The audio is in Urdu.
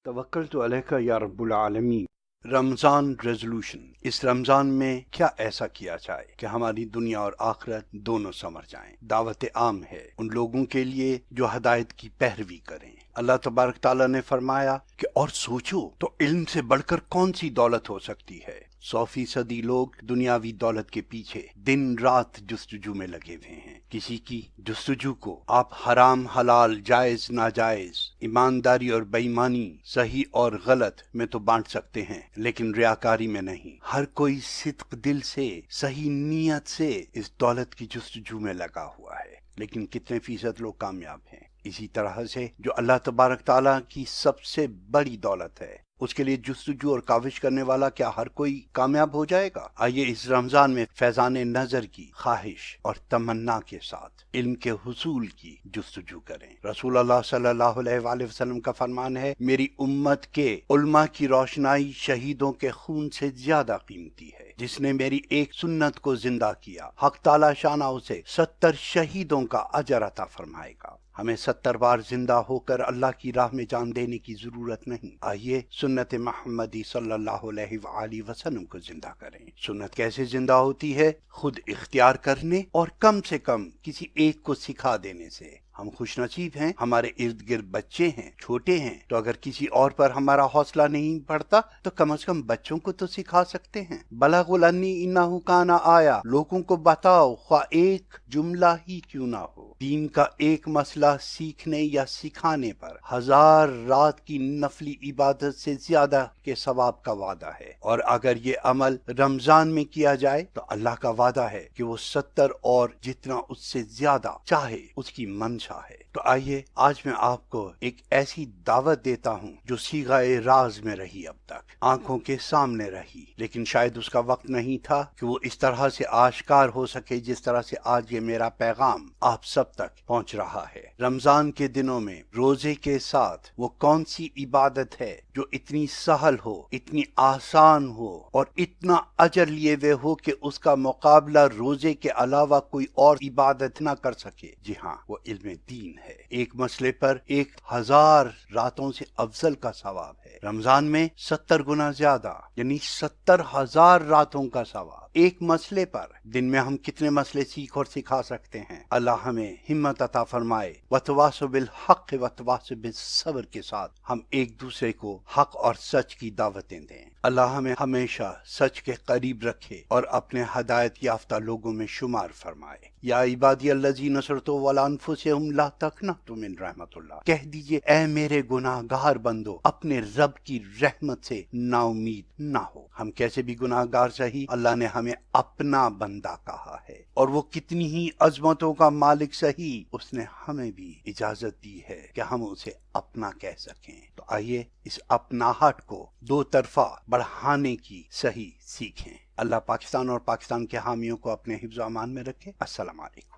توکلت علیک یا رب العالمین۔ رمضان ریزولوشن۔ اس رمضان میں کیا ایسا کیا جائے کہ ہماری دنیا اور آخرت دونوں سنور جائیں؟ دعوت عام ہے ان لوگوں کے لیے جو ہدایت کی پیروی کریں۔ اللہ تبارک تعالیٰ نے فرمایا کہ اور سوچو تو علم سے بڑھ کر کون سی دولت ہو سکتی ہے۔ 100% لوگ دنیاوی دولت کے پیچھے دن رات جستجو میں لگے ہوئے ہیں۔ کسی کی جستجو کو آپ حرام حلال، جائز ناجائز، ایمانداری اور بے ایمانی، صحیح اور غلط میں تو بانٹ سکتے ہیں، لیکن ریاکاری میں نہیں۔ ہر کوئی صدق دل سے، صحیح نیت سے اس دولت کی جستجو میں لگا ہوا ہے، لیکن کتنے فیصد لوگ کامیاب ہیں؟ اسی طرح سے جو اللہ تبارک تعالیٰ کی سب سے بڑی دولت ہے، اس کے لیے جستجو اور کاوش کرنے والا کیا ہر کوئی کامیاب ہو جائے گا؟ آئیے اس رمضان میں فیضان نظر کی خواہش اور تمنا کے ساتھ علم کے حصول کی جستجو کریں۔ رسول اللہ صلی اللہ علیہ وآلہ وسلم کا فرمان ہے، میری امت کے علماء کی روشنائی شہیدوں کے خون سے زیادہ قیمتی ہے۔ جس نے میری ایک سنت کو زندہ کیا، حق تعالی شانہ اسے 70 شہیدوں کا اجر عطا فرمائے گا۔ ہمیں 70 بار زندہ ہو کر اللہ کی راہ میں جان دینے کی ضرورت نہیں۔ آئیے سنت محمدی صلی اللہ علیہ وآلہ وسلم کو زندہ کریں۔ سنت کیسے زندہ ہوتی ہے؟ خود اختیار کرنے اور کم سے کم کسی ایک کو سکھا دینے سے۔ ہم خوش نصیب ہیں، ہمارے ارد گرد بچے ہیں، چھوٹے ہیں، تو اگر کسی اور پر ہمارا حوصلہ نہیں پڑتا تو کم از کم بچوں کو تو سکھا سکتے ہیں۔ بلغ انی انہ کان آیا، لوگوں کو بتاؤ خواہ ایک جملہ ہی کیوں نہ ہو۔ دین کا ایک مسئلہ سیکھنے یا سکھانے پر 1000 رات کی نفلی عبادت سے زیادہ کے ثواب کا وعدہ ہے، اور اگر یہ عمل رمضان میں کیا جائے تو اللہ کا وعدہ ہے کہ وہ 70 اور جتنا اس سے زیادہ چاہے اس کی منشا ہے۔ تو آئیے آج میں آپ کو ایک ایسی دعوت دیتا ہوں جو صیغۂ راز میں رہی، اب تک آنکھوں کے سامنے رہی، لیکن شاید اس کا وقت نہیں تھا کہ وہ اس طرح سے آشکار ہو سکے جس طرح سے آج یہ میرا پیغام آپ سب تک پہنچ رہا ہے۔ رمضان کے دنوں میں روزے کے ساتھ وہ کون سی عبادت ہے جو اتنی سہل ہو، اتنی آسان ہو اور اتنا اجر لیے ہوئے ہو کہ اس کا مقابلہ روزے کے علاوہ کوئی اور عبادت نہ کر سکے؟ جی ہاں، وہ علم دین ہے۔ ایک مسئلے پر 1000 راتوں سے افضل کا ثواب ہے۔ رمضان میں 70 گنا زیادہ، یعنی 70,000 راتوں کا ثواب ایک مسئلے پر۔ دن میں ہم کتنے مسئلے سیکھ اور سکھا سکتے ہیں؟ اللہ ہمیں ہمت عطا فرمائے۔ وتواصوا بالحق وتواصوا بالصبر کے ساتھ ہم ایک دوسرے کو حق اور سچ کی دعوتیں دیں۔ اللہ ہمیں ہمیشہ سچ کے قریب رکھے اور اپنے ہدایت یافتہ لوگوں میں شمار فرمائے۔ یا عبادی الذین اسرفوا علی انفسہم لا تقنطوا من رحمت اللہ، کہہ دیجئے اے میرے گناہ گار بندو، اپنے رب کی رحمت سے نا امید نہ ہو۔ ہم کیسے بھی گناہ گار سہی، اللہ نے ہمیں اپنا بندہ کہا ہے، اور وہ کتنی ہی عظمتوں کا مالک سہی، اس نے ہمیں بھی اجازت دی ہے کہ ہم اسے اپنا کہہ سکیں۔ تو آئیے اس اپناہٹ کو دو طرفہ بڑھانے کی صحیح سیکھیں۔ اللہ پاکستان اور پاکستان کے حامیوں کو اپنے حفظ و امان میں رکھے۔ السلام علیکم۔